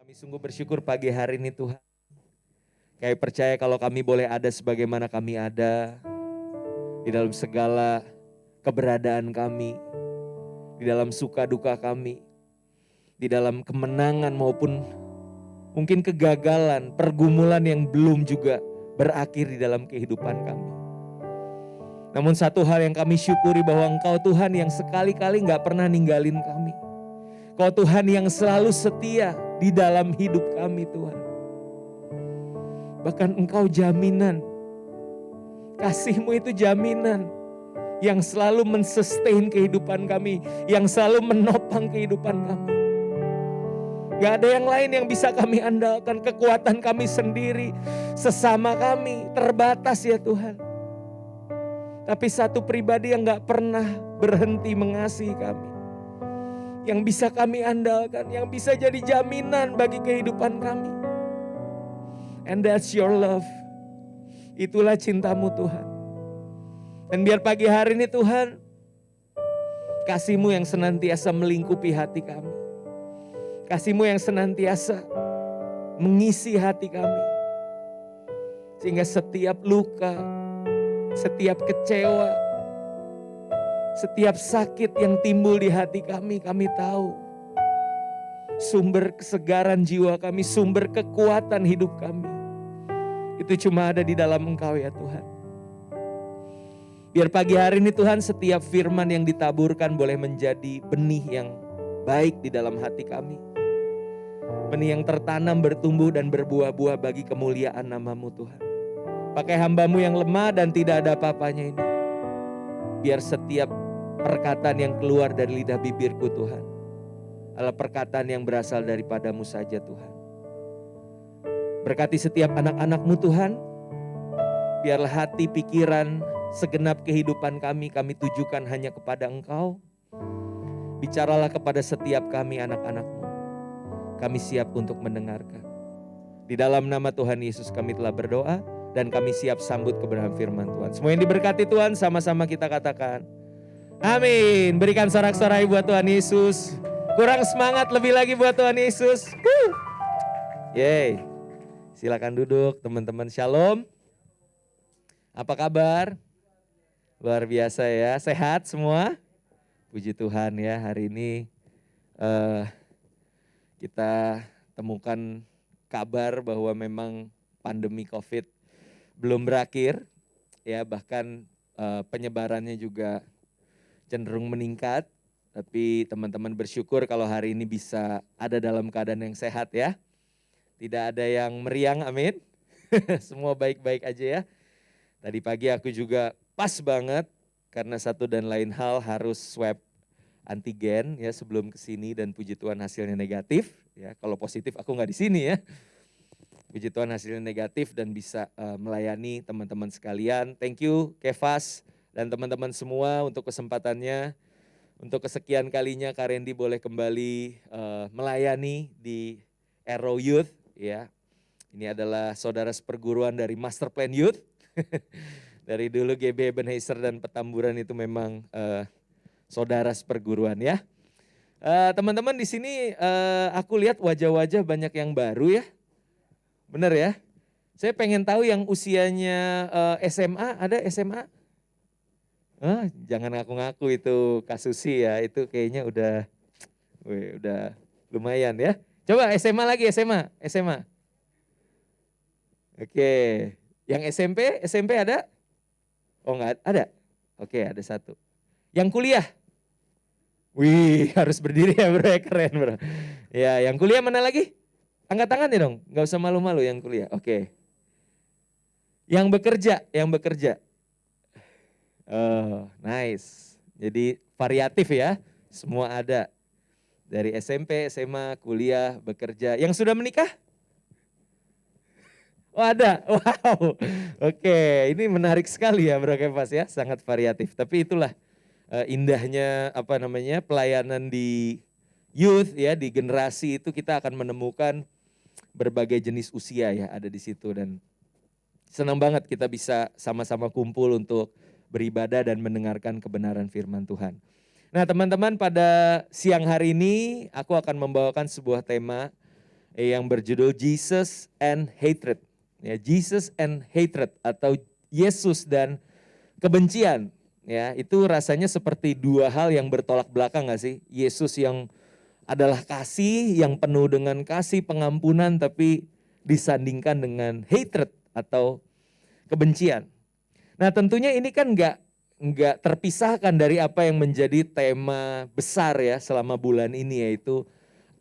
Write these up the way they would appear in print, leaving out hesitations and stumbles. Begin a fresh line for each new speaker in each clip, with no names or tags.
Kami sungguh bersyukur pagi hari ini Tuhan. Kami percaya kalau kami boleh ada sebagaimana kami ada, di dalam segala keberadaan kami, di dalam suka duka kami, di dalam kemenangan maupun mungkin kegagalan, pergumulan yang belum juga berakhir di dalam kehidupan kami. Namun satu hal yang kami syukuri bahwa Engkau Tuhan yang sekali-kali gak pernah ninggalin kami. Kau Tuhan yang selalu setia di dalam hidup kami Tuhan. Bahkan Engkau jaminan, kasih-Mu itu jaminan yang selalu men-sustain kehidupan kami, yang selalu menopang kehidupan kami. Gak ada yang lain yang bisa kami andalkan, kekuatan kami sendiri, sesama kami terbatas ya Tuhan. Tapi satu pribadi yang gak pernah berhenti mengasihi kami, yang bisa kami andalkan, yang bisa jadi jaminan bagi kehidupan kami. And that's your love. Itulah cinta-Mu Tuhan. Dan biar pagi hari ini Tuhan, kasih-Mu yang senantiasa melingkupi hati kami. Kasih-Mu yang senantiasa mengisi hati kami. Sehingga setiap luka, setiap kecewa, setiap sakit yang timbul di hati kami tahu sumber kesegaran jiwa kami, sumber kekuatan hidup kami, itu cuma ada di dalam Engkau ya Tuhan. Biar pagi hari ini Tuhan, setiap firman yang ditaburkan boleh menjadi benih yang baik di dalam hati kami. Benih yang tertanam, bertumbuh dan berbuah-buah bagi kemuliaan nama-Mu Tuhan. Pakai hamba-Mu yang lemah dan tidak ada apa-apanya ini. Biar setiap perkataan yang keluar dari lidah bibirku Tuhan adalah perkataan yang berasal daripada-Mu saja Tuhan. Berkati setiap anak-anak-Mu Tuhan. Biarlah hati, pikiran, segenap kehidupan kami tujukan hanya kepada Engkau. Bicaralah kepada setiap kami anak-anak-Mu. Kami siap untuk mendengarkan. Di dalam nama Tuhan Yesus kami telah berdoa. Dan kami siap sambut kebenaran firman Tuhan. Semua yang diberkati Tuhan, sama-sama kita katakan amin. Berikan sorak-sorai buat Tuhan Yesus. Kurang semangat, lebih lagi buat Tuhan Yesus. Yeay. Silakan duduk teman-teman, shalom. Apa kabar? Luar biasa ya, sehat semua? Puji Tuhan ya, hari ini kita temukan kabar bahwa memang pandemi COVID belum berakhir, ya bahkan penyebarannya juga cenderung meningkat. Tapi teman-teman bersyukur kalau hari ini bisa ada dalam keadaan yang sehat ya. Tidak ada yang meriang, amin. Semua baik-baik aja ya. Tadi pagi aku juga pas banget karena satu dan lain hal harus swab antigen ya sebelum kesini dan puji Tuhan hasilnya negatif. Ya kalau positif aku nggak di sini ya. Puji Tuhan hasilnya negatif dan bisa melayani teman-teman sekalian. Thank you Kefas dan teman-teman semua untuk kesempatannya. Untuk kesekian kalinya Kak Randy boleh kembali melayani di Arrow Youth. Ya, ini adalah saudara seperguruan dari Master Plan Youth. Dari dulu GB Ebenezer dan Petamburan itu memang saudara seperguruan ya. Teman-teman di sini aku lihat wajah-wajah banyak yang baru ya. Benar ya? Saya pengen tahu yang usianya SMA, ada SMA? Jangan ngaku-ngaku itu Kasusi ya, itu kayaknya udah lumayan ya. Coba SMA lagi, SMA. Oke, yang SMP ada? Oh enggak ada? Oke, ada satu. Yang kuliah? Wih, harus berdiri ya bro, keren bro. Ya, yang kuliah mana lagi? Angkat tangan ya dong, gak usah malu-malu yang kuliah, oke. Yang bekerja. Oh, nice. Jadi variatif ya, semua ada. Dari SMP, SMA, kuliah, bekerja. Yang sudah menikah? Oh ada, wow. Oke, ini menarik sekali ya Bro Kefas ya, sangat variatif. Tapi itulah indahnya pelayanan di youth ya, di generasi itu kita akan menemukan berbagai jenis usia ya ada di situ dan senang banget kita bisa sama-sama kumpul untuk beribadah dan mendengarkan kebenaran firman Tuhan. Nah teman-teman pada siang hari ini aku akan membawakan sebuah tema yang berjudul Jesus and Hatred. Ya, Jesus and Hatred atau Yesus dan kebencian. Ya, itu rasanya seperti dua hal yang bertolak belakang gak sih? Yesus yang adalah kasih, yang penuh dengan kasih pengampunan, tapi disandingkan dengan hatred atau kebencian. Nah tentunya ini kan nggak terpisahkan dari apa yang menjadi tema besar ya selama bulan ini, yaitu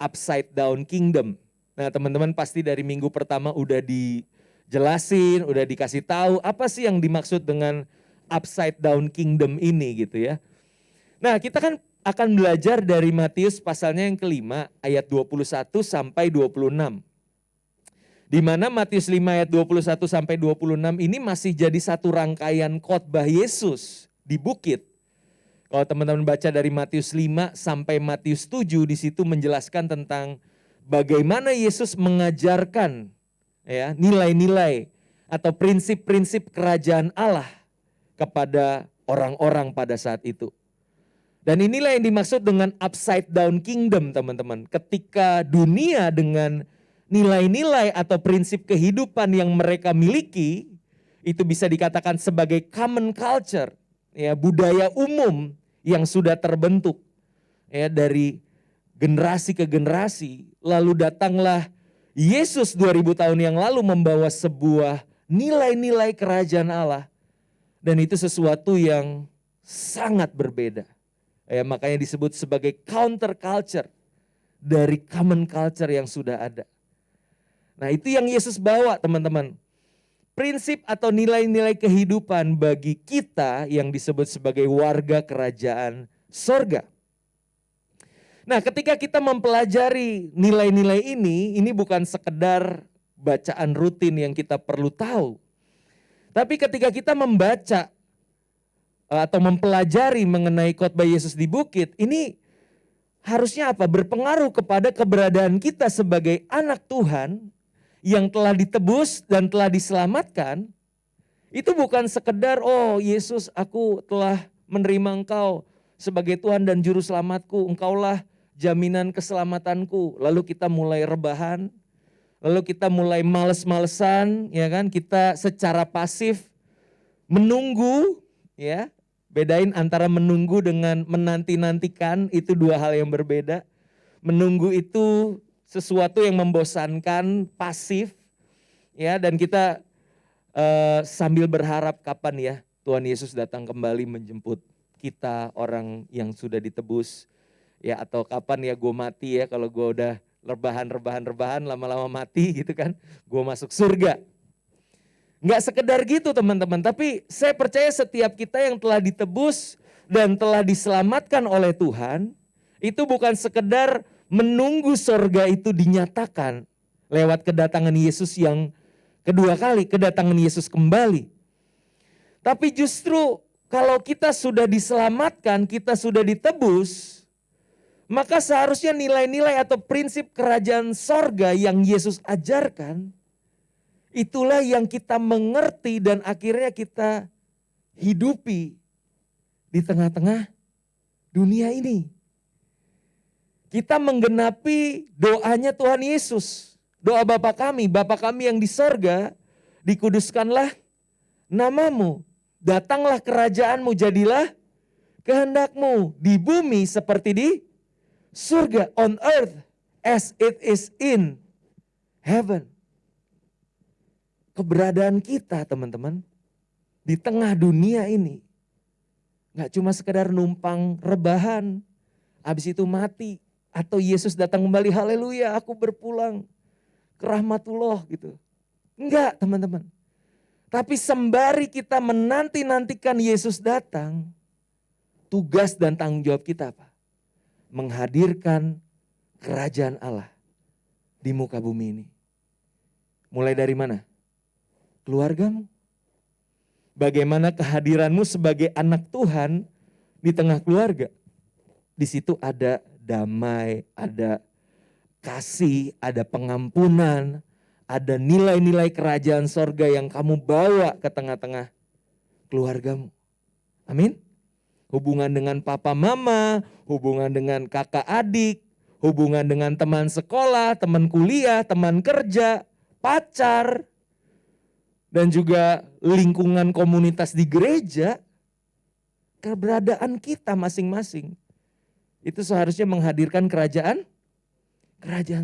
Upside Down Kingdom. Nah teman-teman pasti dari minggu pertama udah dijelasin, udah dikasih tahu apa sih yang dimaksud dengan Upside Down Kingdom ini gitu ya. Nah kita kan akan belajar dari Matius pasalnya yang kelima ayat 21 sampai 26. Di mana Matius 5 ayat 21 sampai 26 ini masih jadi satu rangkaian khotbah Yesus di bukit. Kalau teman-teman baca dari Matius 5 sampai Matius 7, di situ menjelaskan tentang bagaimana Yesus mengajarkan ya nilai-nilai atau prinsip-prinsip kerajaan Allah kepada orang-orang pada saat itu. Dan inilah yang dimaksud dengan upside down kingdom, teman-teman. Ketika dunia dengan nilai-nilai atau prinsip kehidupan yang mereka miliki, itu bisa dikatakan sebagai common culture, ya, budaya umum yang sudah terbentuk ya dari generasi ke generasi. Lalu datanglah Yesus 2000 tahun yang lalu membawa sebuah nilai-nilai kerajaan Allah. Dan itu sesuatu yang sangat berbeda. Ya, makanya disebut sebagai counter culture dari common culture yang sudah ada. Nah itu yang Yesus bawa teman-teman. Prinsip atau nilai-nilai kehidupan bagi kita yang disebut sebagai warga kerajaan sorga. Nah ketika kita mempelajari nilai-nilai ini bukan sekedar bacaan rutin yang kita perlu tahu. Tapi ketika kita membaca atau mempelajari mengenai khotbah Yesus di bukit, ini harusnya apa? Berpengaruh kepada keberadaan kita sebagai anak Tuhan yang telah ditebus dan telah diselamatkan. Itu bukan sekedar, oh Yesus aku telah menerima engkau sebagai Tuhan dan Juru Selamatku, engkaulah jaminan keselamatanku. Lalu kita mulai rebahan, lalu kita mulai males-malesan, ya kan? Kita secara pasif menunggu, ya. Bedain antara menunggu dengan menanti-nantikan, itu dua hal yang berbeda. Menunggu itu sesuatu yang membosankan, pasif, ya, dan kita sambil berharap kapan ya Tuhan Yesus datang kembali menjemput kita orang yang sudah ditebus, ya, atau kapan ya gue mati ya, kalau gue udah rebahan lama-lama mati gitu kan, gue masuk surga. Nggak sekedar gitu teman-teman, tapi saya percaya setiap kita yang telah ditebus dan telah diselamatkan oleh Tuhan, itu bukan sekedar menunggu sorga itu dinyatakan lewat kedatangan Yesus yang kedua kali, kedatangan Yesus kembali. Tapi justru kalau kita sudah diselamatkan, kita sudah ditebus, maka seharusnya nilai-nilai atau prinsip kerajaan sorga yang Yesus ajarkan, itulah yang kita mengerti dan akhirnya kita hidupi di tengah-tengah dunia ini. Kita menggenapi doanya Tuhan Yesus. Doa Bapa kami yang di sorga, dikuduskanlah namamu. Datanglah kerajaanmu, jadilah kehendakmu di bumi seperti di surga. On earth as it is in heaven. Keberadaan kita teman-teman di tengah dunia ini gak cuma sekedar numpang rebahan, habis itu mati, atau Yesus datang kembali, haleluya aku berpulang ke rahmatullah gitu. Enggak teman-teman. Tapi sembari kita menanti-nantikan Yesus datang, tugas dan tanggung jawab kita apa? Menghadirkan kerajaan Allah di muka bumi ini. Mulai dari mana? Keluargamu. Bagaimana kehadiranmu sebagai anak Tuhan di tengah keluarga. Di situ ada damai, ada kasih, ada pengampunan, ada nilai-nilai kerajaan sorga yang kamu bawa ke tengah-tengah keluargamu. Amin. Hubungan dengan papa mama, hubungan dengan kakak adik, hubungan dengan teman sekolah, teman kuliah, teman kerja, pacar, dan juga lingkungan komunitas di gereja, keberadaan kita masing-masing itu seharusnya menghadirkan kerajaan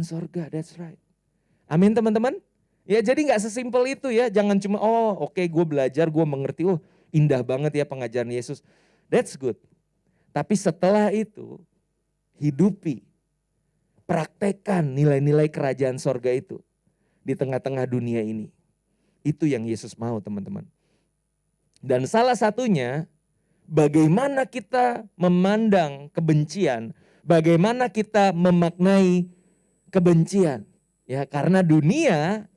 sorga. That's right. Amin teman-teman. Ya jadi gak sesimpel itu ya. Jangan cuma oke, gue belajar, gue mengerti. Indah banget ya pengajaran Yesus. That's good. Tapi setelah itu hidupi, praktekkan nilai-nilai kerajaan sorga itu di tengah-tengah dunia ini. Itu yang Yesus mau teman-teman. Dan salah satunya bagaimana kita memandang kebencian, bagaimana kita memaknai kebencian. Ya, karena dunia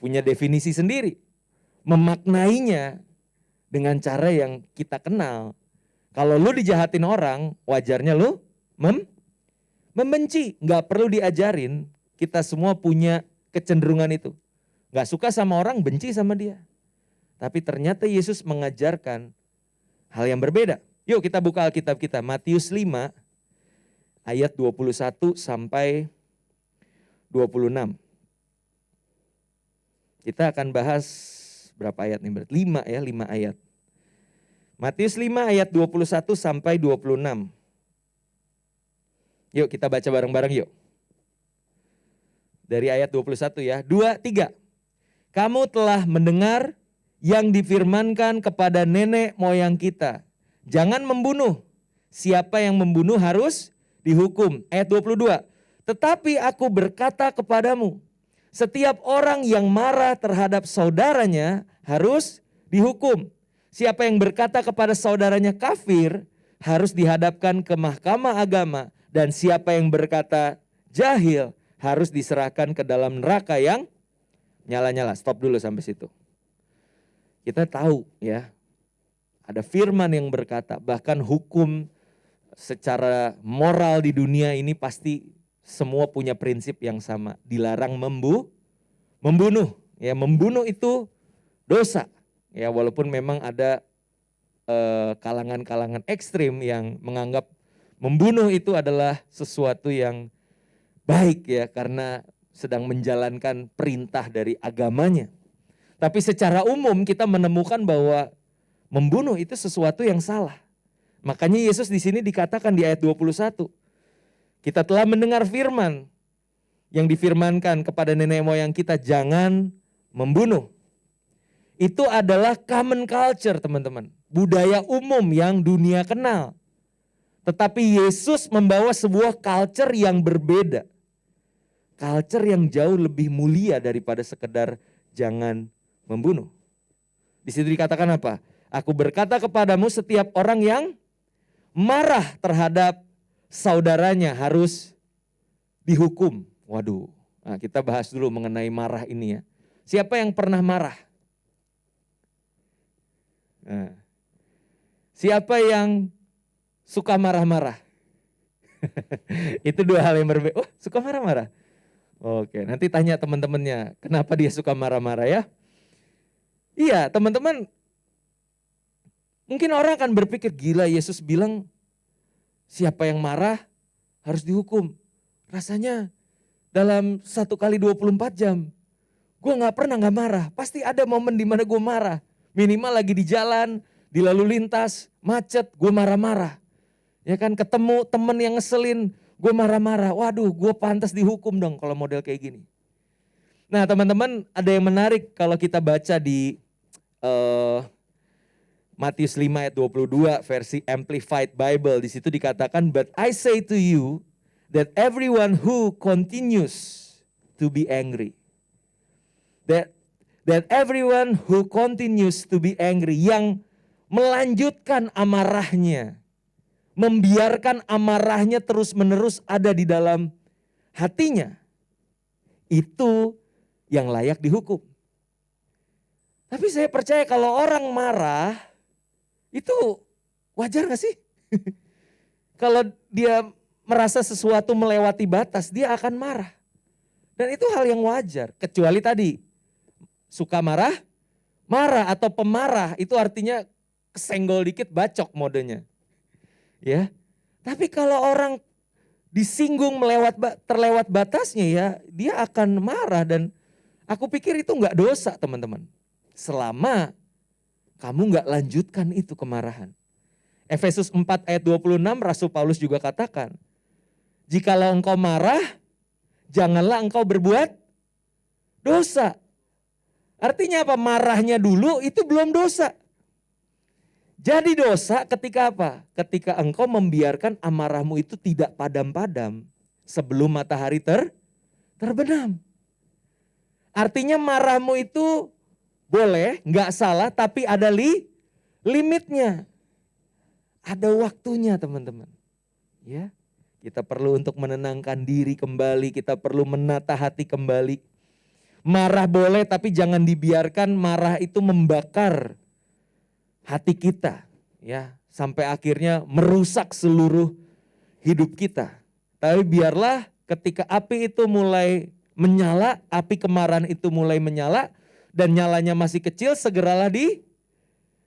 punya definisi sendiri. Memaknainya dengan cara yang kita kenal. Kalau lu dijahatin orang, wajarnya lu membenci. Nggak perlu diajarin, kita semua punya kecenderungan itu. Nggak suka sama orang, benci sama dia. Tapi ternyata Yesus mengajarkan hal yang berbeda. Yuk kita buka Alkitab kita, Matius 5 ayat 21 sampai 26. Kita akan bahas berapa ayat nih? 5 ya, 5 ayat. Matius 5 ayat 21 sampai 26. Yuk kita baca bareng-bareng yuk. Dari ayat 21 ya, 2, 3. Kamu telah mendengar yang difirmankan kepada nenek moyang kita. Jangan membunuh. Siapa yang membunuh harus dihukum. Ayat 22. Tetapi aku berkata kepadamu, setiap orang yang marah terhadap saudaranya harus dihukum. Siapa yang berkata kepada saudaranya kafir harus dihadapkan ke mahkamah agama. Dan siapa yang berkata jahil harus diserahkan ke dalam neraka yang nyala-nyala. Stop dulu sampai situ. Kita tahu ya, ada firman yang berkata bahkan hukum secara moral di dunia ini pasti semua punya prinsip yang sama. Dilarang membunuh. Ya, membunuh itu dosa. Ya, walaupun memang ada kalangan-kalangan ekstrim yang menganggap membunuh itu adalah sesuatu yang baik ya karena sedang menjalankan perintah dari agamanya. Tapi secara umum kita menemukan bahwa membunuh itu sesuatu yang salah. Makanya Yesus di sini dikatakan di ayat 21. Kita telah mendengar firman yang difirmankan kepada nenek moyang kita, jangan membunuh. Itu adalah common culture teman-teman. Budaya umum yang dunia kenal. Tetapi Yesus membawa sebuah culture yang berbeda. Culture yang jauh lebih mulia daripada sekedar jangan membunuh. Di situ dikatakan apa? Aku berkata kepadamu setiap orang yang marah terhadap saudaranya harus dihukum. Waduh, nah kita bahas dulu mengenai marah ini ya. Siapa yang pernah marah? Nah, siapa yang suka marah-marah? Itu dua hal yang berbeda. Oh, suka marah-marah? Oke, nanti tanya teman-temannya, kenapa dia suka marah-marah ya? Iya, teman-teman, mungkin orang akan berpikir, gila Yesus bilang siapa yang marah harus dihukum. Rasanya dalam 1 kali 24 jam, gue gak pernah gak marah. Pasti ada momen di mana gue marah. Minimal lagi di jalan, di lalu lintas, macet, gue marah-marah. Ya kan, ketemu temen yang ngeselin, gue marah-marah. Waduh, gue pantas dihukum dong kalau model kayak gini. Nah teman-teman, ada yang menarik kalau kita baca di Matius 5 ayat 22 versi Amplified Bible. Di situ dikatakan, but I say to you that everyone who continues to be angry. That everyone who continues to be angry. Yang melanjutkan amarahnya. Membiarkan amarahnya terus menerus ada di dalam hatinya. Itu yang layak dihukum. Tapi saya percaya kalau orang marah, itu wajar gak sih? Kalau dia merasa sesuatu melewati batas, dia akan marah. Dan itu hal yang wajar. Kecuali tadi, suka marah atau pemarah, itu artinya kesenggol dikit bacok modenya. Ya. Tapi kalau orang disinggung terlewat batasnya ya, dia akan marah. Dan aku pikir itu nggak dosa teman-teman. Selama kamu nggak lanjutkan itu kemarahan. Efesus 4 ayat 26 Rasul Paulus juga katakan, jikalau engkau marah, janganlah engkau berbuat dosa. Artinya apa? Marahnya dulu itu belum dosa. Jadi dosa ketika apa? Ketika engkau membiarkan amarahmu itu tidak padam-padam sebelum matahari terbenam. Artinya marahmu itu boleh, nggak salah, tapi ada limitnya. Ada waktunya teman-teman. Ya, kita perlu untuk menenangkan diri kembali, kita perlu menata hati kembali. Marah boleh tapi jangan dibiarkan marah itu membakar hati kita, ya, sampai akhirnya merusak seluruh hidup kita. Tapi biarlah ketika api itu mulai menyala, api kemarahan itu mulai menyala dan nyalanya masih kecil, segeralah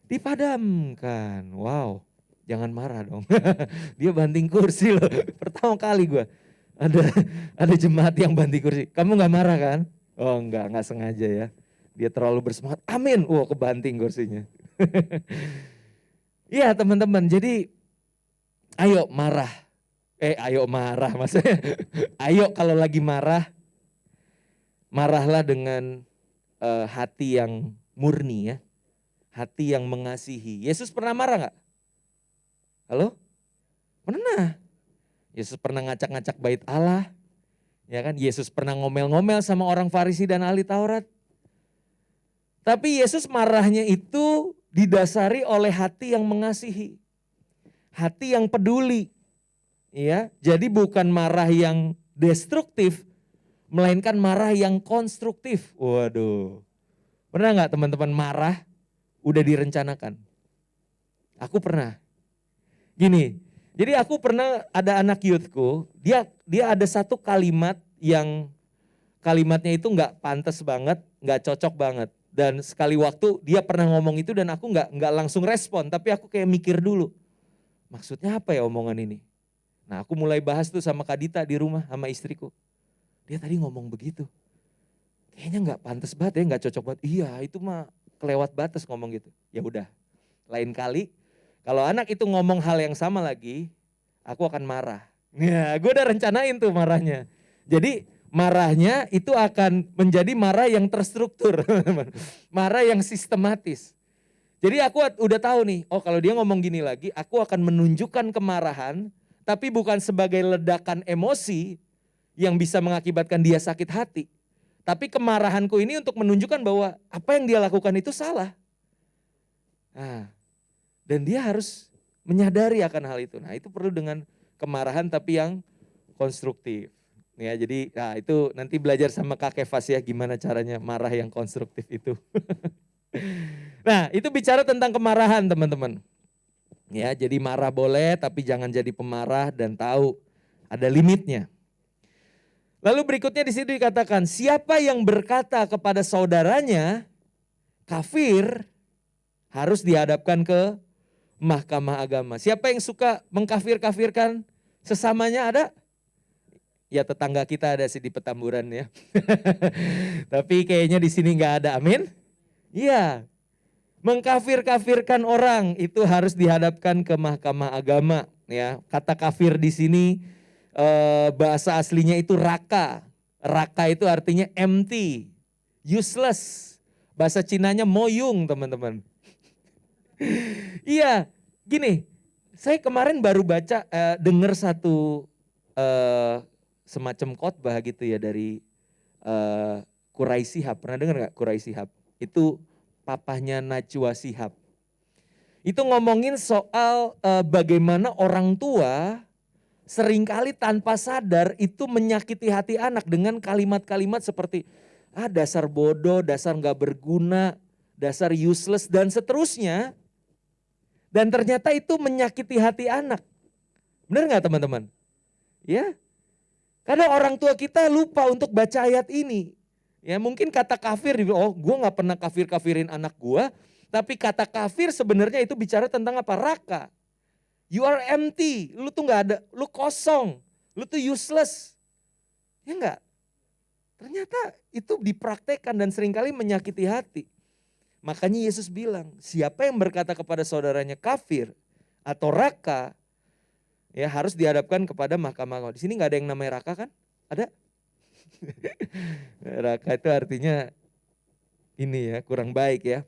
dipadamkan. Wow, jangan marah dong. Dia banting kursi loh. Pertama kali gue ada jemaat yang banting kursi. Kamu nggak marah kan? Oh nggak sengaja ya. Dia terlalu bersemangat. Amin. Wow, kebanting kursinya. Iya teman-teman, jadi ayo marah. Ayo marah maksudnya. Ayo kalau lagi marah, marahlah dengan hati yang murni ya. Hati yang mengasihi. Yesus pernah marah gak? Halo? Pernah. Yesus pernah ngacak-ngacak bait Allah. Ya kan? Yesus pernah ngomel-ngomel sama orang Farisi dan ahli Taurat. Tapi Yesus marahnya itu didasari oleh hati yang mengasihi. Hati yang peduli. Ya, jadi bukan marah yang destruktif, melainkan marah yang konstruktif. Waduh. Pernah nggak teman-teman marah udah direncanakan? Aku pernah. Gini, jadi aku pernah ada anak youthku, dia ada satu kalimat yang kalimatnya itu nggak pantas banget, nggak cocok banget. Dan sekali waktu dia pernah ngomong itu dan aku nggak langsung respon, tapi aku kayak mikir dulu. Maksudnya apa ya omongan ini? Nah aku mulai bahas tuh sama Kak Dita di rumah sama istriku. Dia tadi ngomong begitu. Kayaknya nggak pantas banget ya, nggak cocok banget. Iya itu mah kelewat batas ngomong gitu. Ya udah, lain kali kalau anak itu ngomong hal yang sama lagi, aku akan marah. Ya gue udah rencanain tuh marahnya. Jadi marahnya itu akan menjadi marah yang terstruktur, marah yang sistematis. Jadi aku udah tahu nih, oh kalau dia ngomong gini lagi, aku akan menunjukkan kemarahan, tapi bukan sebagai ledakan emosi yang bisa mengakibatkan dia sakit hati. Tapi kemarahanku ini untuk menunjukkan bahwa apa yang dia lakukan itu salah. Nah, dan dia harus menyadari akan hal itu. Nah itu perlu dengan kemarahan tapi yang konstruktif. Ya, jadi nah itu nanti belajar sama Kak Kefas ya gimana caranya marah yang konstruktif itu. Nah itu bicara tentang kemarahan teman-teman. Ya jadi marah boleh tapi jangan jadi pemarah dan tahu ada limitnya. Lalu berikutnya di situ dikatakan siapa yang berkata kepada saudaranya kafir harus dihadapkan ke mahkamah agama. Siapa yang suka mengkafir-kafirkan sesamanya ada? Ya tetangga kita ada sih di Petamburan ya. Tapi kayaknya di sini nggak ada, amin? Iya, mengkafir-kafirkan orang itu harus dihadapkan ke mahkamah agama. Ya, kata kafir di sini bahasa aslinya itu raka. Raka itu artinya empty, useless. Bahasa Cinanya moyung teman-teman. Iya, gini, saya kemarin baru baca, dengar satu semacam khotbah gitu ya dari Quraish Shihab. Pernah dengar gak Quraish Shihab? Itu papahnya Najwa Shihab. Itu ngomongin soal bagaimana orang tua seringkali tanpa sadar itu menyakiti hati anak dengan kalimat-kalimat seperti dasar bodoh, dasar gak berguna, dasar useless dan seterusnya. Dan ternyata itu menyakiti hati anak. Benar gak teman-teman? Ya. Karena orang tua kita lupa untuk baca ayat ini. Ya mungkin kata kafir, oh gue gak pernah kafir-kafirin anak gue. Tapi kata kafir sebenarnya itu bicara tentang apa? Raka. You are empty, lu tuh gak ada, lu kosong. Lu tuh useless. Ya enggak? Ternyata itu dipraktekkan dan seringkali menyakiti hati. Makanya Yesus bilang, siapa yang berkata kepada saudaranya kafir atau raka, ya harus dihadapkan kepada mahkamah. Di sini nggak ada yang namanya raka kan? Ada? Raka itu artinya ini ya, kurang baik ya.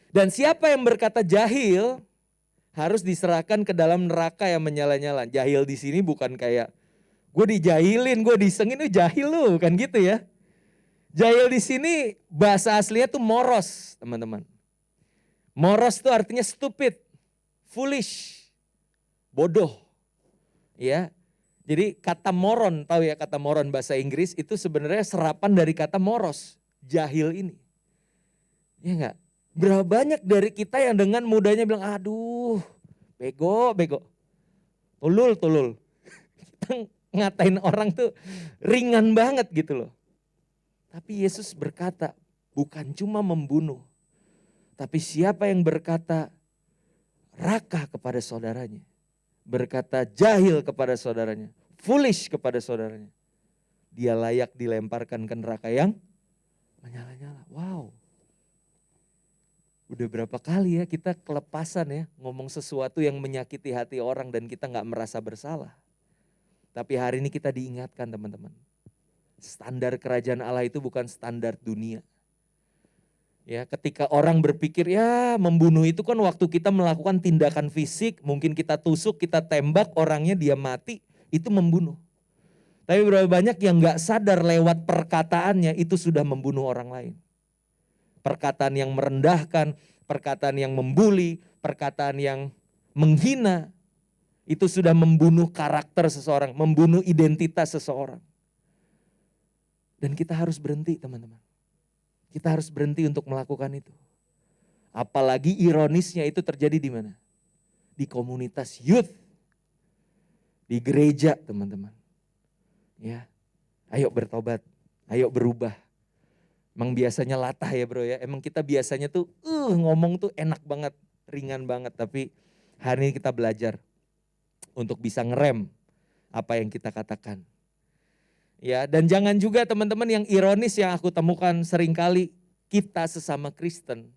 Dan siapa yang berkata jahil harus diserahkan ke dalam neraka yang menyala-nyala. Jahil di sini bukan kayak gue dijahilin, gue disengin, itu jahil lu, kan gitu ya. Jahil di sini bahasa aslinya tuh moros, teman-teman. Moros tuh artinya stupid, foolish, bodoh. Ya. Jadi kata moron, tahu ya kata moron bahasa Inggris itu sebenarnya serapan dari kata moros, jahil ini. Ya enggak? Berapa banyak dari kita yang dengan mudahnya bilang, aduh bego, bego. Tulul, tulul. Kita ngatain orang tuh ringan banget gitu loh. Tapi Yesus berkata, bukan cuma membunuh. Tapi siapa yang berkata raka kepada saudaranya. Berkata jahil kepada saudaranya. Foolish kepada saudaranya. Dia layak dilemparkan ke neraka yang menyala-nyala. Wow. Udah berapa kali ya kita kelepasan ya ngomong sesuatu yang menyakiti hati orang dan kita gak merasa bersalah. Tapi hari ini kita diingatkan teman-teman. Standar kerajaan Allah itu bukan standar dunia. Ya, ketika orang berpikir ya membunuh itu kan waktu kita melakukan tindakan fisik, mungkin kita tusuk, kita tembak orangnya dia mati, itu membunuh. Tapi berapa banyak yang gak sadar lewat perkataannya itu sudah membunuh orang lain. Perkataan yang merendahkan, perkataan yang membuli, perkataan yang menghina, itu sudah membunuh karakter seseorang, membunuh identitas seseorang. Dan kita harus berhenti teman-teman. Kita harus berhenti untuk melakukan itu. Apalagi ironisnya itu terjadi di mana? Di komunitas youth. Di gereja teman-teman. Ya, ayo bertobat, ayo berubah. Emang biasanya latah ya bro ya. Emang kita biasanya tuh ngomong tuh enak banget, ringan banget. Tapi hari ini kita belajar untuk bisa ngerem apa yang kita katakan. Ya, dan jangan juga teman-teman yang ironis yang aku temukan seringkali kita sesama Kristen.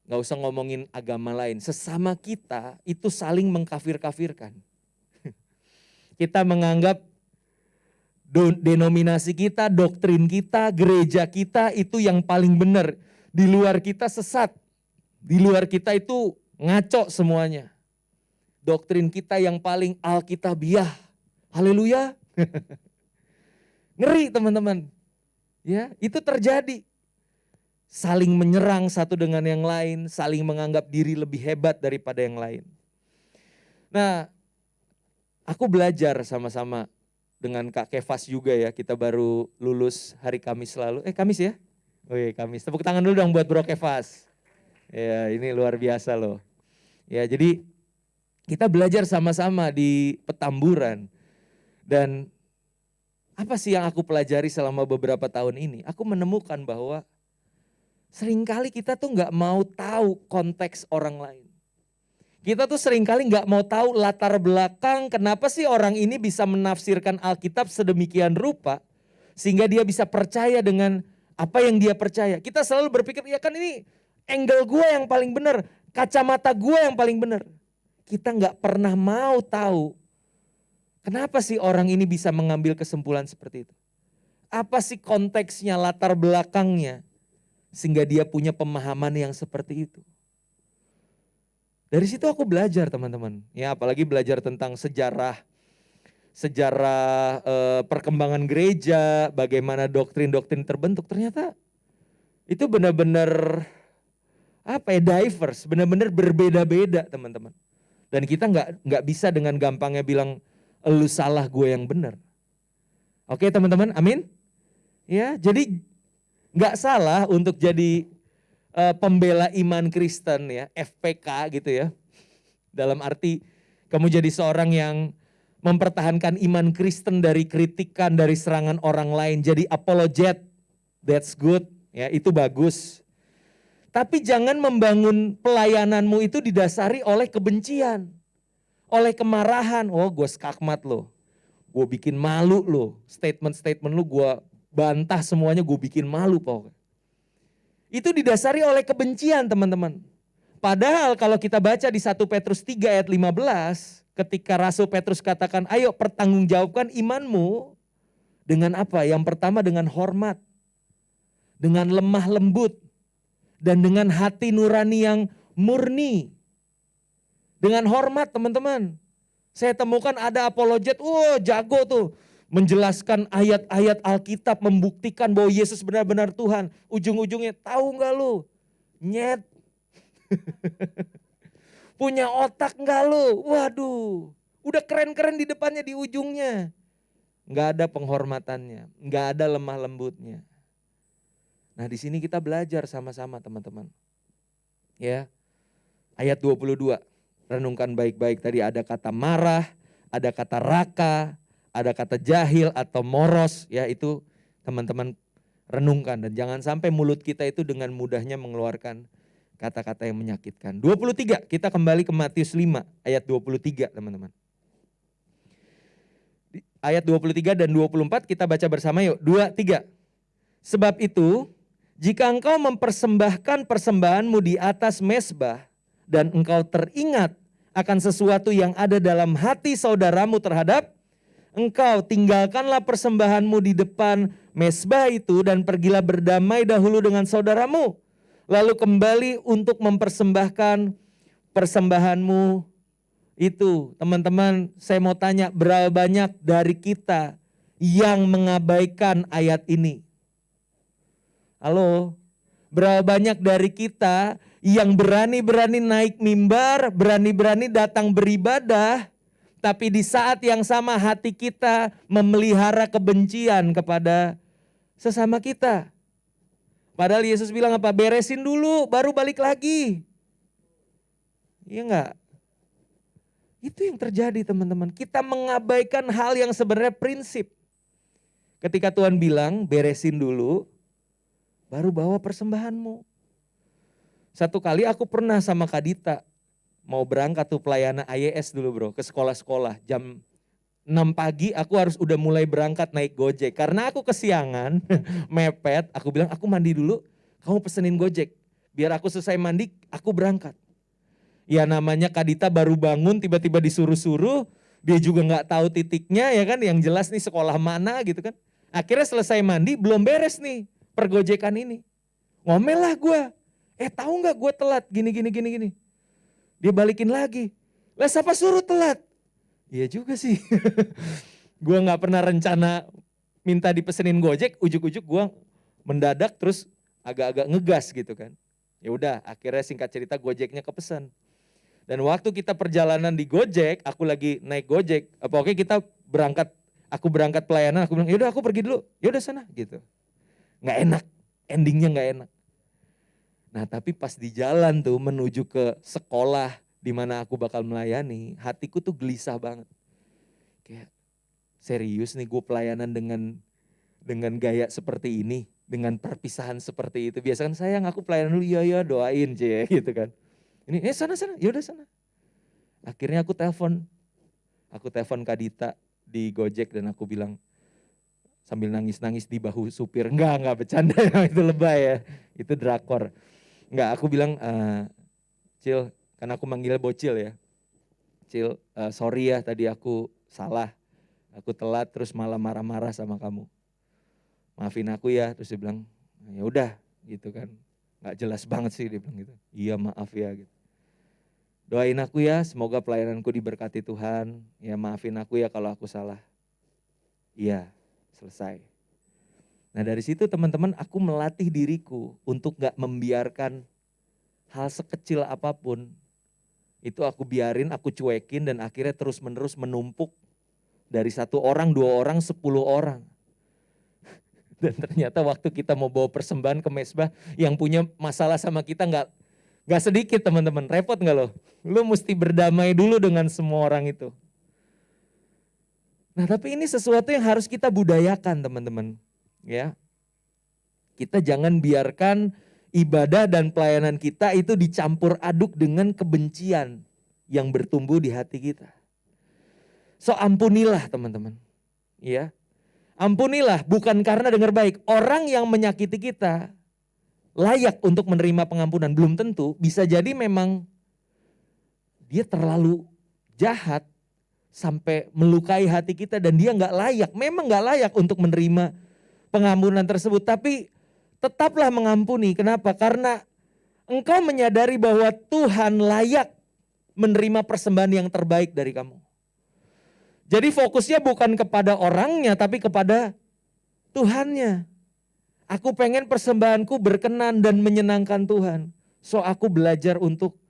Gak usah ngomongin agama lain, sesama kita itu saling mengkafir-kafirkan. Kita menganggap denominasi kita, doktrin kita, gereja kita itu yang paling benar. Di luar kita sesat, di luar kita itu ngaco semuanya. Doktrin kita yang paling alkitabiah, haleluya. Ngeri teman-teman. Ya, itu terjadi. Saling menyerang satu dengan yang lain, saling menganggap diri lebih hebat daripada yang lain. Nah, aku belajar sama-sama dengan Kak Kefas juga ya. Kita baru lulus hari Kamis lalu. Kamis ya? Oh iya Kamis. Tepuk tangan dulu dong buat Bro Kefas. Ya, ini luar biasa loh. Ya, jadi kita belajar sama-sama di Petamburan. Dan apa sih yang aku pelajari selama beberapa tahun ini? Aku menemukan bahwa seringkali kita tuh gak mau tahu konteks orang lain. Kita tuh seringkali gak mau tahu latar belakang kenapa sih orang ini bisa menafsirkan Alkitab sedemikian rupa. Sehingga dia bisa percaya dengan apa yang dia percaya. Kita selalu berpikir, ya kan ini angle gue yang paling benar, kacamata gue yang paling benar. Kita gak pernah mau tahu kenapa sih orang ini bisa mengambil kesimpulan seperti itu? Apa sih konteksnya, latar belakangnya, sehingga dia punya pemahaman yang seperti itu? Dari situ aku belajar teman-teman, ya apalagi belajar tentang sejarah perkembangan gereja, bagaimana doktrin-doktrin terbentuk. Ternyata itu benar-benar diverse, benar-benar berbeda-beda teman-teman. Dan kita nggak bisa dengan gampangnya bilang, lu salah gue yang benar. Oke teman-teman, amin. Ya, jadi nggak salah untuk jadi pembela iman Kristen ya, FPK gitu ya. Dalam arti kamu jadi seorang yang mempertahankan iman Kristen dari kritikan, dari serangan orang lain. Jadi apologet, that's good, ya itu bagus. Tapi jangan membangun pelayananmu itu didasari oleh kebencian. oleh kemarahan. Oh, gue skakmat lo, gue bikin malu lo, statement-statement lo gue bantah semuanya, gue bikin malu pokoknya. Itu didasari oleh kebencian teman-teman. Padahal kalau kita baca di 1 Petrus 3 ayat 15, ketika Rasul Petrus katakan, ayo pertanggungjawabkan imanmu dengan apa? Yang pertama dengan hormat, dengan lemah lembut, dan dengan hati nurani yang murni. Dengan hormat teman-teman. Saya temukan ada apologet, jago tuh. Menjelaskan ayat-ayat Alkitab, membuktikan bahwa Yesus benar-benar Tuhan. Ujung-ujungnya, tahu gak lu? Nyet. Punya otak gak lu? Waduh, udah keren-keren di depannya, di ujungnya. Gak ada penghormatannya, gak ada lemah lembutnya. Nah di sini kita belajar sama-sama teman-teman. Ya, ayat 22, renungkan baik-baik. Tadi ada kata marah, ada kata raka, ada kata jahil atau moros. Ya itu teman-teman renungkan. Dan jangan sampai mulut kita itu dengan mudahnya mengeluarkan kata-kata yang menyakitkan. 23, kita kembali ke Matius 5 ayat 23 teman-teman. Ayat 23 dan 24 kita baca bersama yuk. 2, 3. Sebab itu, jika engkau mempersembahkan persembahanmu di atas mezbah dan engkau teringat akan sesuatu yang ada dalam hati saudaramu terhadap engkau, tinggalkanlah persembahanmu di depan mezbah itu dan pergilah berdamai dahulu dengan saudaramu. Lalu kembali untuk mempersembahkan persembahanmu itu. Teman-teman, saya mau tanya, berapa banyak dari kita yang mengabaikan ayat ini? Halo, berapa banyak dari kita yang berani-berani naik mimbar, berani-berani datang beribadah, tapi di saat yang sama hati kita memelihara kebencian kepada sesama kita. Padahal Yesus bilang apa? Beresin dulu, baru balik lagi. Iya enggak? Itu yang terjadi teman-teman. Kita mengabaikan hal yang sebenarnya prinsip. Ketika Tuhan bilang beresin dulu, baru bawa persembahanmu. Satu kali aku pernah sama Kak Dita, mau berangkat tuh pelayanan IES dulu bro, ke sekolah-sekolah. Jam 6 pagi aku harus udah mulai berangkat naik Gojek. Karena aku kesiangan, mepet, aku bilang aku mandi dulu, kamu pesenin Gojek. Biar aku selesai mandi, aku berangkat. Ya namanya Kak Dita baru bangun, tiba-tiba disuruh-suruh, dia juga gak tahu titiknya ya kan, yang jelas nih sekolah mana gitu kan. Akhirnya selesai mandi, belum beres nih pergojekan ini. Ngomel lah gue, tahu gak gue telat, gini. Dia balikin lagi, lah siapa suruh telat? Iya juga sih. Gue gak pernah rencana minta dipesenin Gojek, ujuk-ujuk gue mendadak terus agak-agak ngegas gitu kan. Ya udah, akhirnya singkat cerita Gojeknya kepesan. Dan waktu kita perjalanan di Gojek, aku lagi naik Gojek, oke kita berangkat, aku berangkat pelayanan, aku bilang yaudah aku pergi dulu, yaudah sana gitu. Gak enak, endingnya gak enak. Nah tapi pas di jalan tuh menuju ke sekolah di mana aku bakal melayani, hatiku tuh gelisah banget. Kayak serius nih gue pelayanan dengan gaya seperti ini, dengan perpisahan seperti itu. Biasa kan sayang aku pelayanan dulu, iya doain cie gitu kan. Ini sana, yaudah sana. Akhirnya aku telepon Kak Dita di Gojek dan aku bilang sambil nangis-nangis di bahu supir, enggak bercanda itu lebay ya, itu drakor. Enggak, aku bilang, Cil, kan aku manggilnya Bocil ya. Cil, sorry ya tadi aku salah. Aku telat terus malah marah-marah sama kamu. Maafin aku ya, terus dia bilang, ya udah gitu kan. Gak jelas banget sih dia bilang gitu. Iya maaf ya gitu. Doain aku ya, semoga pelayananku diberkati Tuhan. Ya maafin aku ya kalau aku salah. Iya, selesai. Nah dari situ teman-teman aku melatih diriku untuk gak membiarkan hal sekecil apapun. Itu aku biarin, aku cuekin dan akhirnya terus-menerus menumpuk. Dari 1 orang, 2 orang, 10 orang. Dan ternyata waktu kita mau bawa persembahan ke mezbah, yang punya masalah sama kita nggak sedikit teman-teman. Repot nggak lo? Lo mesti berdamai dulu dengan semua orang itu. Nah tapi ini sesuatu yang harus kita budayakan teman-teman. Ya, kita jangan biarkan ibadah dan pelayanan kita itu dicampur aduk dengan kebencian yang bertumbuh di hati kita. So ampunilah teman-teman. Ya. Ampunilah bukan karena dengar baik. Orang yang menyakiti kita layak untuk menerima pengampunan. Belum tentu, bisa jadi memang dia terlalu jahat sampai melukai hati kita dan dia nggak layak. Memang nggak layak untuk menerima pengampunan tersebut. Tapi tetaplah mengampuni. Kenapa? Karena engkau menyadari bahwa Tuhan layak menerima persembahan yang terbaik dari kamu. Jadi fokusnya bukan kepada orangnya tapi kepada Tuhannya. Aku pengen persembahanku berkenan dan menyenangkan Tuhan. So aku belajar untuk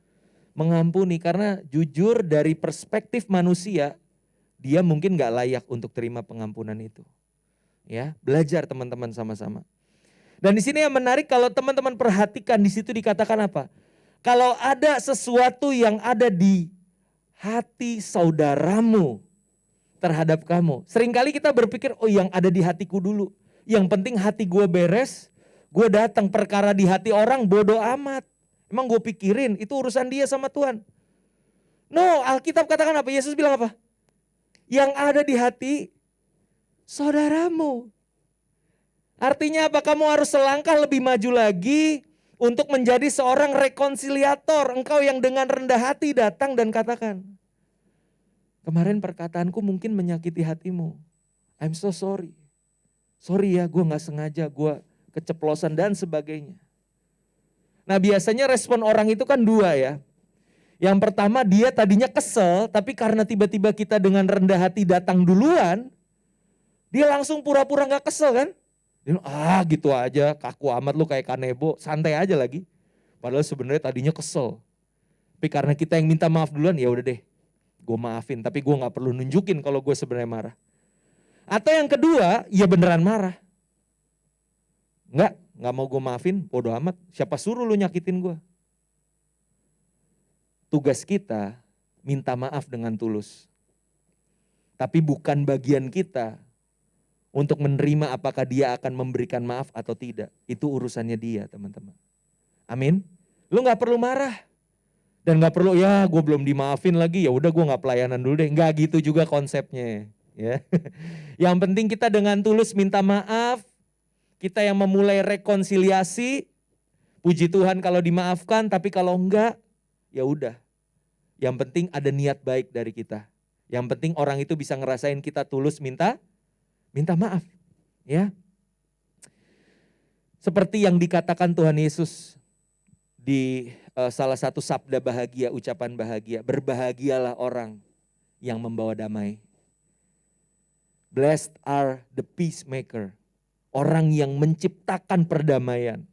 mengampuni karena jujur dari perspektif manusia dia mungkin gak layak untuk terima pengampunan itu. Ya, belajar teman-teman sama-sama. Dan di sini yang menarik kalau teman-teman perhatikan di situ dikatakan apa? Kalau ada sesuatu yang ada di hati saudaramu terhadap kamu. Seringkali kita berpikir, oh yang ada di hatiku dulu. Yang penting hati gue beres, gue datang perkara di hati orang bodoh amat. Emang gue pikirin itu urusan dia sama Tuhan. No, Alkitab katakan apa? Yesus bilang apa? Yang ada di hati saudaramu. Artinya apa? Kamu harus selangkah lebih maju lagi untuk menjadi seorang rekonsiliator. Engkau yang dengan rendah hati datang dan katakan, kemarin perkataanku mungkin menyakiti hatimu. I'm so sorry. Sorry ya, gue gak sengaja, gue keceplosan dan sebagainya. Nah biasanya respon orang itu kan dua ya. Yang pertama dia tadinya kesel, tapi karena tiba-tiba kita dengan rendah hati datang duluan, dia langsung pura-pura gak kesel kan. Dia bilang, gitu aja, kaku amat lu kayak kanebo, santai aja lagi. Padahal sebenarnya tadinya kesel. Tapi karena kita yang minta maaf duluan, ya udah deh. Gue maafin, tapi gue gak perlu nunjukin kalau gue sebenarnya marah. Atau yang kedua, ya beneran marah. Gak mau gue maafin, bodo amat. Siapa suruh lu nyakitin gue? Tugas kita minta maaf dengan tulus. Tapi bukan bagian kita untuk menerima apakah dia akan memberikan maaf atau tidak. Itu urusannya dia teman-teman. Amin. Lu gak perlu marah. Dan gak perlu ya gue belum dimaafin lagi, ya udah gue gak pelayanan dulu deh. Gak gitu juga konsepnya ya. Yang penting kita dengan tulus minta maaf. Kita yang memulai rekonsiliasi. Puji Tuhan kalau dimaafkan, tapi kalau enggak ya udah. Yang penting ada niat baik dari kita. Yang penting orang itu bisa ngerasain kita tulus minta maaf. Ya. Seperti yang dikatakan Tuhan Yesus di salah satu sabda bahagia, ucapan bahagia. Berbahagialah orang yang membawa damai. Blessed are the peacemaker. Orang yang menciptakan perdamaian.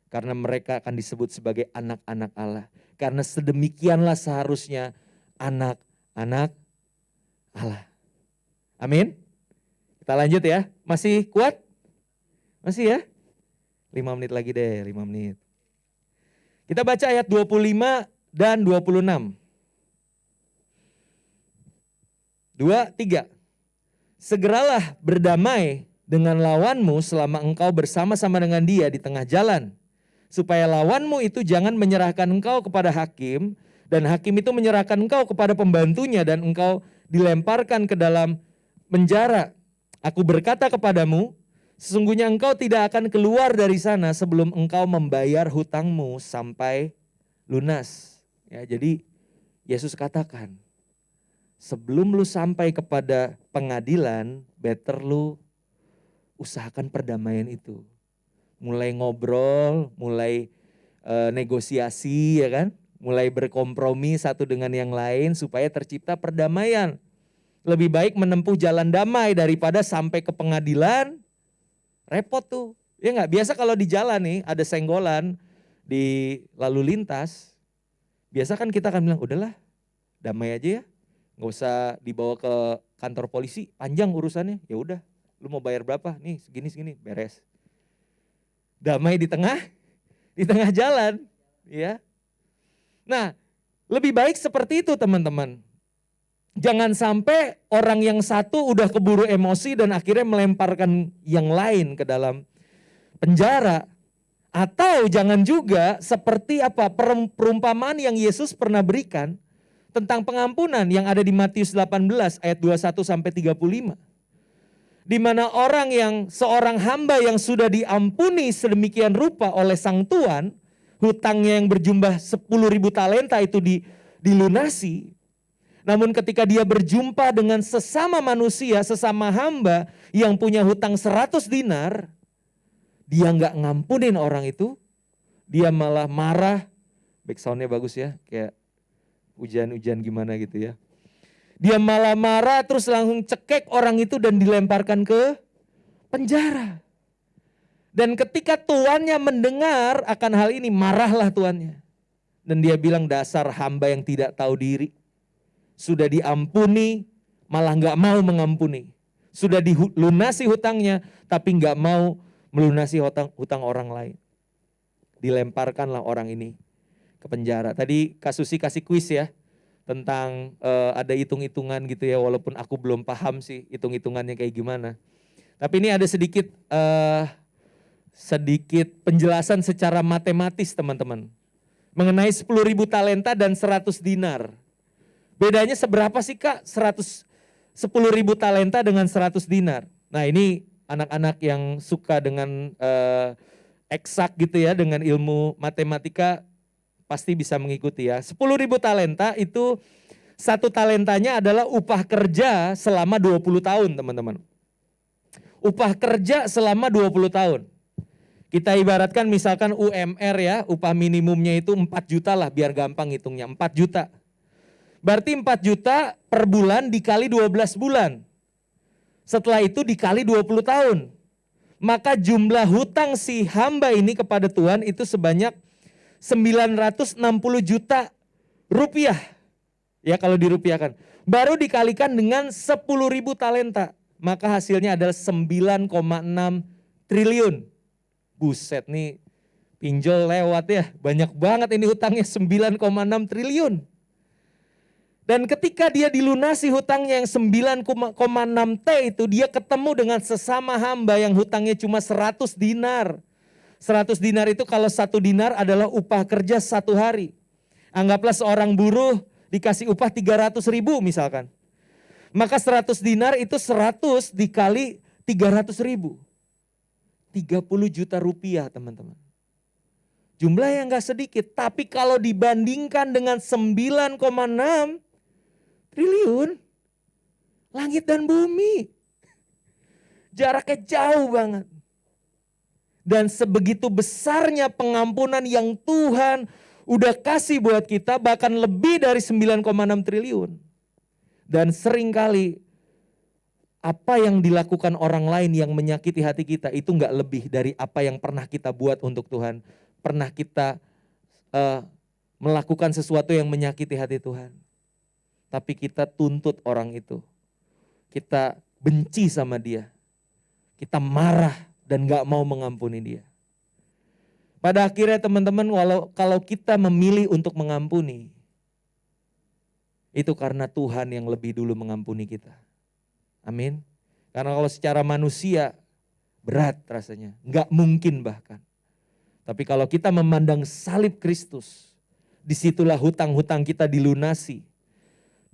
Karena mereka akan disebut sebagai anak-anak Allah. Karena sedemikianlah seharusnya anak-anak Allah. Amin. Kita lanjut ya. Masih kuat? Masih ya? 5 menit lagi deh, 5 menit. Kita baca ayat 25 dan 26. 2, 3. Segeralah berdamai dengan lawanmu selama engkau bersama-sama dengan dia di tengah jalan. Supaya lawanmu itu jangan menyerahkan engkau kepada hakim. Dan hakim itu menyerahkan engkau kepada pembantunya dan engkau dilemparkan ke dalam penjara. Aku berkata kepadamu, sesungguhnya engkau tidak akan keluar dari sana sebelum engkau membayar hutangmu sampai lunas. Ya, jadi Yesus katakan, sebelum lu sampai kepada pengadilan, better lu usahakan perdamaian itu. Mulai ngobrol, mulai negosiasi ya kan. Mulai berkompromi satu dengan yang lain supaya tercipta perdamaian. Lebih baik menempuh jalan damai daripada sampai ke pengadilan. Repot tuh. Ya enggak? Biasa kalau di jalan nih ada senggolan di lalu lintas. Biasa kan kita akan bilang udahlah damai aja ya. Nggak usah dibawa ke kantor polisi, panjang urusannya. Ya udah, lu mau bayar berapa? Nih segini beres. Damai di tengah jalan, ya. Nah, lebih baik seperti itu teman-teman. Jangan sampai orang yang satu udah keburu emosi dan akhirnya melemparkan yang lain ke dalam penjara. Atau jangan juga seperti apa perumpamaan yang Yesus pernah berikan tentang pengampunan yang ada di Matius 18 ayat 21 sampai 35. Di mana orang yang seorang hamba yang sudah diampuni sedemikian rupa oleh sang tuan, hutangnya yang berjumlah 10.000 talenta itu dilunasi. Namun ketika dia berjumpa dengan sesama manusia, sesama hamba yang punya hutang 100 dinar, dia nggak ngampunin orang itu, dia malah marah. Backsoundnya bagus ya, kayak hujan-hujan gimana gitu ya. Dia malah marah terus langsung cekek orang itu dan dilemparkan ke penjara. Dan ketika tuannya mendengar akan hal ini, marahlah tuannya. Dan dia bilang, dasar hamba yang tidak tahu diri. Sudah diampuni, malah nggak mau mengampuni. Sudah dilunasi hutangnya, tapi nggak mau melunasi hutang orang lain. Dilemparkanlah orang ini ke penjara. Tadi Kak Susi kasih kuis ya, tentang ada hitung-hitungan gitu ya, walaupun aku belum paham sih hitung-hitungannya kayak gimana. Tapi ini ada sedikit penjelasan secara matematis teman-teman. Mengenai 10.000 talenta dan 100 dinar. Bedanya seberapa sih Kak 10.000 talenta dengan 100 dinar? Nah ini anak-anak yang suka dengan eksak gitu ya, dengan ilmu matematika pasti bisa mengikuti ya. 10.000 talenta itu, satu talentanya adalah upah kerja selama 20 tahun teman-teman. Upah kerja selama 20 tahun. Kita ibaratkan misalkan UMR ya, upah minimumnya itu 4 juta lah biar gampang hitungnya, 4 juta. Berarti 4 juta per bulan dikali 12 bulan. Setelah itu dikali 20 tahun. Maka jumlah hutang si hamba ini kepada Tuhan itu sebanyak 960 juta rupiah. Ya kalau dirupiahkan. Baru dikalikan dengan 10.000 talenta. Maka hasilnya adalah 9,6 triliun. Buset nih, pinjol lewat ya. Banyak banget ini hutangnya, 9,6 triliun. Dan ketika dia dilunasi hutangnya yang 9,6 T itu, dia ketemu dengan sesama hamba yang hutangnya cuma 100 dinar. 100 dinar itu kalau 1 dinar adalah upah kerja 1 hari. Anggaplah seorang buruh dikasih upah 300.000 misalkan. Maka 100 dinar itu 100 dikali 300.000. 30 juta rupiah teman-teman. Jumlah yang gak sedikit, tapi kalau dibandingkan dengan 9,6 triliun, langit dan bumi. Jaraknya jauh banget. Dan sebegitu besarnya pengampunan yang Tuhan udah kasih buat kita, bahkan lebih dari 9,6 triliun. Dan seringkali apa yang dilakukan orang lain yang menyakiti hati kita itu gak lebih dari apa yang pernah kita buat untuk Tuhan. Pernah kita melakukan sesuatu yang menyakiti hati Tuhan. Tapi kita tuntut orang itu. Kita benci sama dia. Kita marah dan gak mau mengampuni dia. Pada akhirnya teman-teman, kalau kita memilih untuk mengampuni, itu karena Tuhan yang lebih dulu mengampuni kita. Amin. Karena kalau secara manusia berat rasanya, gak mungkin bahkan. Tapi kalau kita memandang salib Kristus, disitulah hutang-hutang kita dilunasi.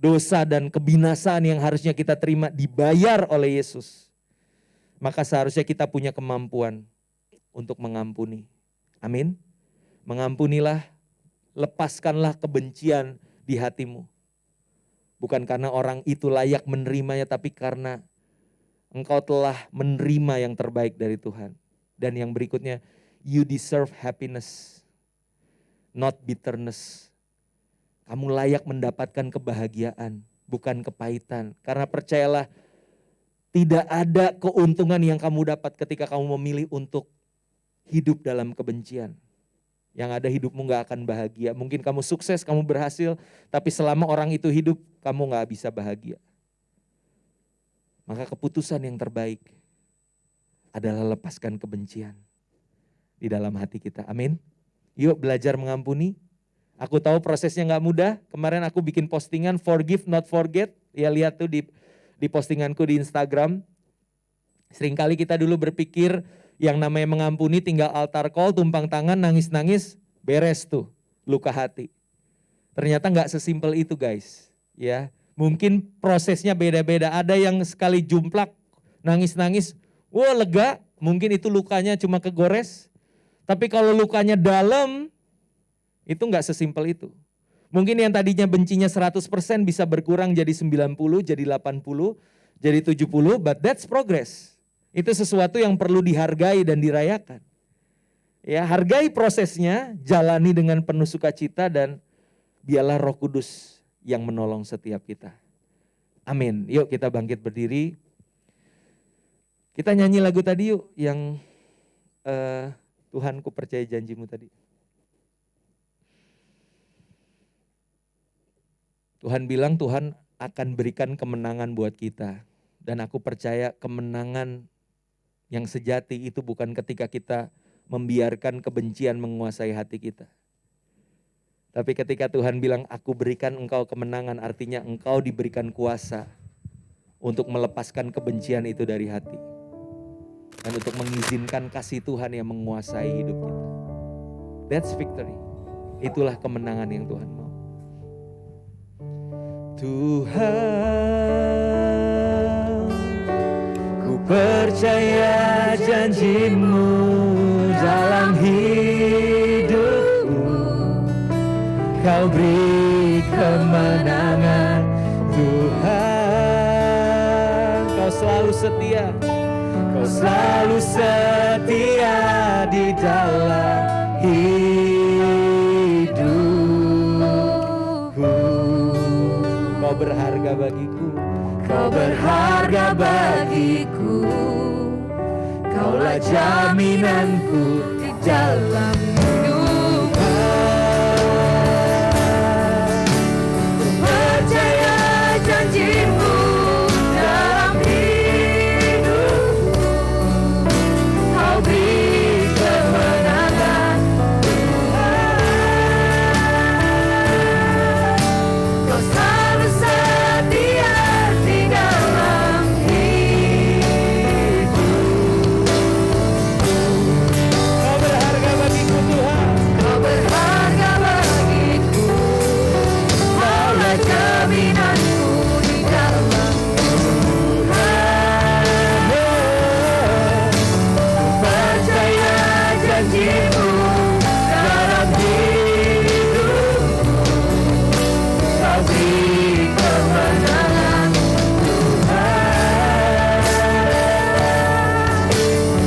Dosa dan kebinasaan yang harusnya kita terima dibayar oleh Yesus. Maka seharusnya kita punya kemampuan untuk mengampuni. Amin. Mengampunilah, lepaskanlah kebencian di hatimu. Bukan karena orang itu layak menerimanya, tapi karena engkau telah menerima yang terbaik dari Tuhan. Dan yang berikutnya, you deserve happiness, not bitterness. Kamu layak mendapatkan kebahagiaan, bukan kepahitan. Karena percayalah, tidak ada keuntungan yang kamu dapat ketika kamu memilih untuk hidup dalam kebencian. Yang ada hidupmu gak akan bahagia. Mungkin kamu sukses, kamu berhasil, tapi selama orang itu hidup, kamu gak bisa bahagia. Maka keputusan yang terbaik adalah lepaskan kebencian di dalam hati kita. Amin. Yuk belajar mengampuni. Aku tahu prosesnya gak mudah. Kemarin aku bikin postingan forgive not forget. Ya lihat tuh di postinganku di Instagram. Seringkali kita dulu berpikir yang namanya mengampuni tinggal altar call, tumpang tangan, nangis-nangis, beres tuh luka hati. Ternyata nggak sesimpel itu guys. Ya, mungkin prosesnya beda-beda. Ada yang sekali jumplak, nangis-nangis, wah lega, mungkin itu lukanya cuma kegores. Tapi kalau lukanya dalam, itu nggak sesimpel itu. Mungkin yang tadinya bencinya 100% bisa berkurang jadi 90, jadi 80, jadi 70, but that's progress. Itu sesuatu yang perlu dihargai dan dirayakan. Ya, hargai prosesnya, jalani dengan penuh sukacita dan biarlah Roh Kudus yang menolong setiap kita. Amin. Yuk kita bangkit berdiri. Kita nyanyi lagu tadi yuk yang Tuhan ku percaya janjimu tadi. Tuhan bilang Tuhan akan berikan kemenangan buat kita. Dan aku percaya kemenangan yang sejati itu bukan ketika kita membiarkan kebencian menguasai hati kita. Tapi ketika Tuhan bilang, aku berikan engkau kemenangan, artinya engkau diberikan kuasa untuk melepaskan kebencian itu dari hati. Dan untuk mengizinkan kasih Tuhan yang menguasai hidup kita. That's victory. Itulah kemenangan yang Tuhan mau. Tuhan, ku percaya janjimu dalam hidupku. Kau beri kemenangan Tuhan. Kau selalu setia. Kau selalu setia di dalam hidupku. Kau berharga bagiku.
Kau berharga bagiku. Kaulah jaminanku di dalam janjimu dalam hidupku. Kau beri kemenangan Tuhan. Kau selalu setia di dalam hidupku.
Kau berharga bagiku Tuhan.
Kau berharga bagiku. Kaulah jaminanku di dalam Tuhan. Percaya janjimu dalam hidupku. Kau beri kemenangan Tuhan.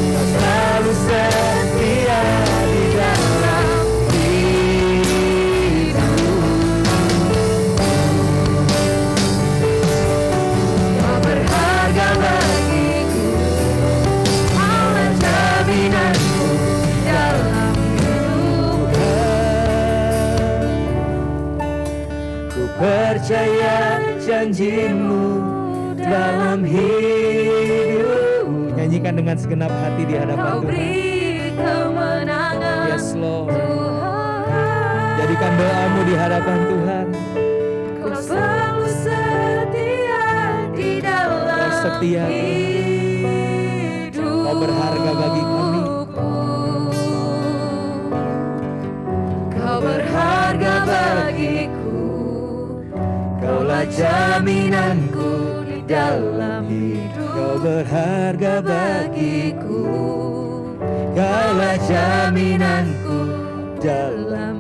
Kau selalu setia di dalam hidupku. Kau berharga bagiku. Kaulah jaminanku dalam hidupku.
Ku percaya janjimu dalam hidup. Nyanyikan dengan segenap hati di hadapan
Kau
Tuhan.
beri kemenangan
Yes Lord.
Tuhan.
Jadikan doamu di hadapan Tuhan.
Kau selalu setia di dalam
Kau setia,
hidupku.
Kau berharga bagi kami.
Kau berharga bagiku. Kaulah jaminanku di dalam hidup.
Kau berharga
Bagiku, kaulah jaminanku dalam.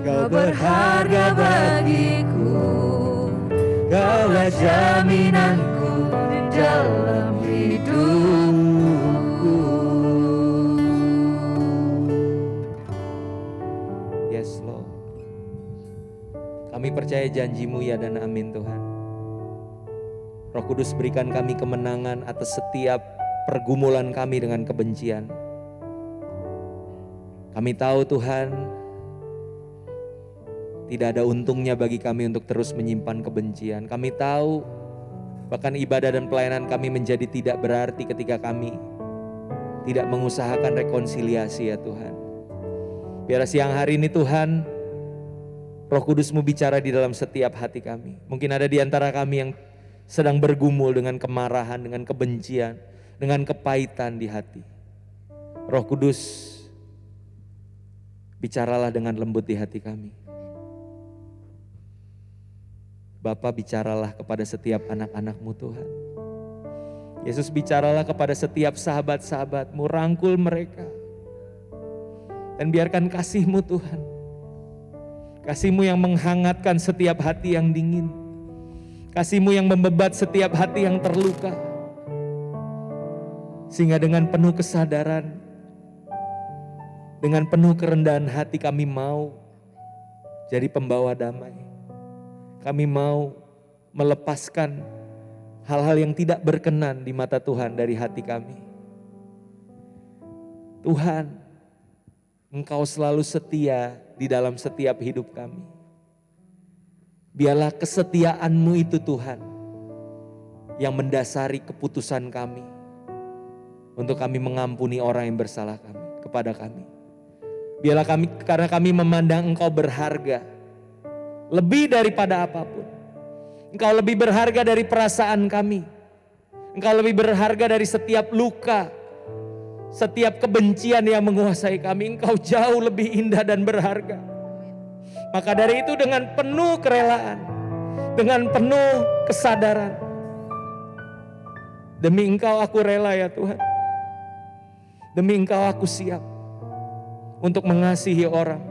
Kau berharga bagiku. Kaulah jaminanku di dalam hidupku.
Yes Lord. Kami percaya janjimu ya dan amin Tuhan. Roh Kudus berikan kami kemenangan atas setiap pergumulan kami dengan kebencian. Kami tahu Tuhan, tidak ada untungnya bagi kami untuk terus menyimpan kebencian. Kami tahu bahkan ibadah dan pelayanan kami menjadi tidak berarti ketika kami tidak mengusahakan rekonsiliasi ya Tuhan. Biar siang hari ini Tuhan, Roh Kudus-Mu bicara di dalam setiap hati kami. Mungkin ada di antara kami yang sedang bergumul dengan kemarahan, dengan kebencian, dengan kepahitan di hati. Roh Kudus, bicaralah dengan lembut di hati kami. Bapa, bicaralah kepada setiap anak-anak-Mu Tuhan. Yesus, bicaralah kepada setiap sahabat-sahabat-Mu, rangkul mereka. Dan biarkan kasih-Mu Tuhan, kasih-Mu yang menghangatkan setiap hati yang dingin, kasih-Mu yang membebat setiap hati yang terluka. Sehingga dengan penuh kesadaran, dengan penuh kerendahan hati kami mau jadi pembawa damai. Kami mau melepaskan hal-hal yang tidak berkenan di mata Tuhan dari hati kami. Tuhan, Engkau selalu setia di dalam setiap hidup kami. Biarlah kesetiaan-Mu itu Tuhan yang mendasari keputusan kami untuk kami mengampuni orang yang bersalah kepada kami. Biarlah kami, karena kami memandang Engkau berharga lebih daripada apapun. Engkau lebih berharga dari perasaan kami. Engkau lebih berharga dari setiap luka, setiap kebencian yang menguasai kami. Engkau jauh lebih indah dan berharga. Maka dari itu dengan penuh kerelaan, dengan penuh kesadaran, demi Engkau aku rela ya Tuhan. Demi Engkau aku siap untuk mengasihi orang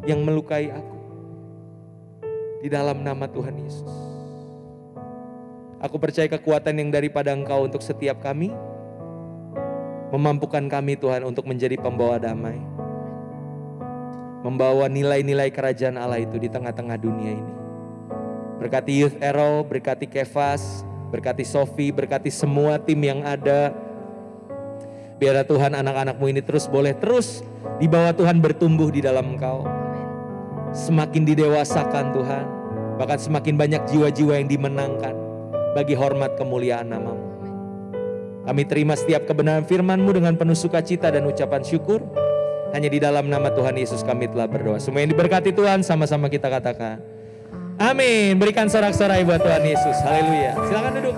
yang melukai aku. Di dalam nama Tuhan Yesus. Aku percaya kekuatan yang daripada Engkau untuk setiap kami, memampukan kami Tuhan untuk menjadi pembawa damai. Membawa nilai-nilai kerajaan Allah itu di tengah-tengah dunia ini. Berkati Youth Arrow, berkati Kefas, berkati Sophie, berkati semua tim yang ada. Biarlah Tuhan anak-anak-Mu ini boleh terus di bawah Tuhan bertumbuh di dalam Engkau. Semakin didewasakan Tuhan, bahkan semakin banyak jiwa-jiwa yang dimenangkan bagi hormat kemuliaan nama-Mu. Kami terima setiap kebenaran firman-Mu dengan penuh sukacita dan ucapan syukur. Hanya di dalam nama Tuhan Yesus kami telah berdoa. Semua yang diberkati Tuhan sama-sama kita katakan amin. Berikan sorak-sorai buat Tuhan Yesus. Haleluya. Silakan duduk.